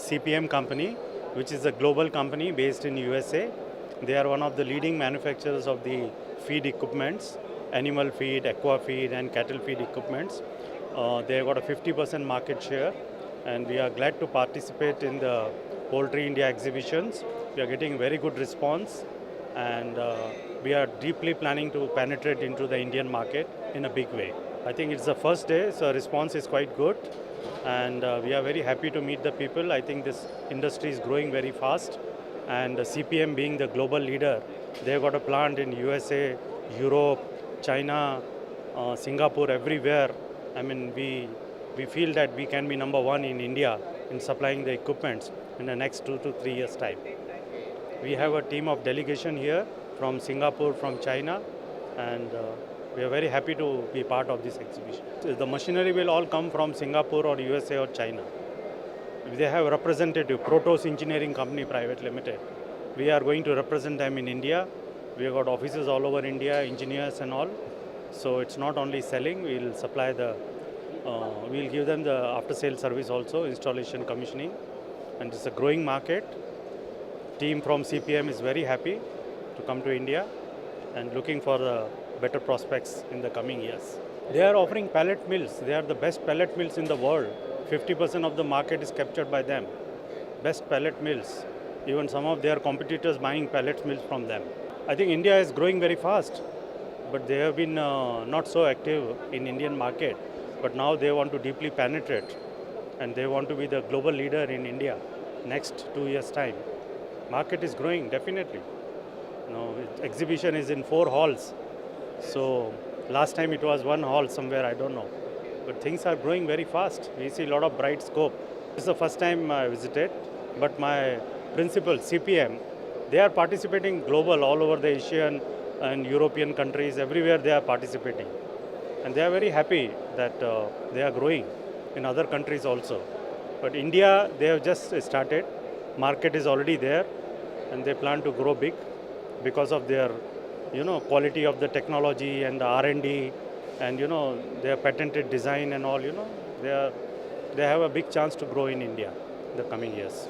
CPM company, which is a global company based in USA. They are one of the leading manufacturers of the feed equipments, animal feed, aqua feed and cattle feed equipments. They have got a 50% market share, and we are glad to participate in the Poultry India exhibitions. We are getting very good response, and we are deeply planning to penetrate into the Indian market in a big way. I think it's the first day, so response is quite good, and we are very happy to meet the people. I think this industry is growing very fast, and CPM being the global leader, they've got a plant in USA, Europe, China, Singapore, everywhere. I mean, we feel that we can be number one in India in supplying the equipments in the next 2 to 3 years' time. We have a team of delegation here from Singapore, from China, and we are very happy to be part of this exhibition. The machinery will all come from Singapore or USA or China. They have a representative, Protos Engineering Company Private Limited. We are going to represent them in India. We have got offices all over India, engineers and all. So it's not only selling, we'll supply we'll give them the after-sale service also, installation, commissioning. And it's a growing market. Team from CPM is very happy to come to India and looking for better prospects in the coming years. They are offering pellet mills. They are the best pellet mills in the world. 50% of the market is captured by them. Best pellet mills. Even some of their competitors buying pellet mills from them. I think India is growing very fast, but they have been not so active in Indian market. But now they want to deeply penetrate, and they want to be the global leader in India next 2 years' time. Market is growing, definitely. Exhibition is in 4 halls. So last time it was 1 hall somewhere, I don't know. But things are growing very fast. We see a lot of bright scope. This is the first time I visited, but my principal, CPM, they are participating global, all over the Asian and European countries, everywhere they are participating. And they are very happy that they are growing in other countries also. But India, they have just started. Market is already there, and they plan to grow big because of their, quality of the technology and the R&D, and their patented design and all. They have a big chance to grow in India in the coming years.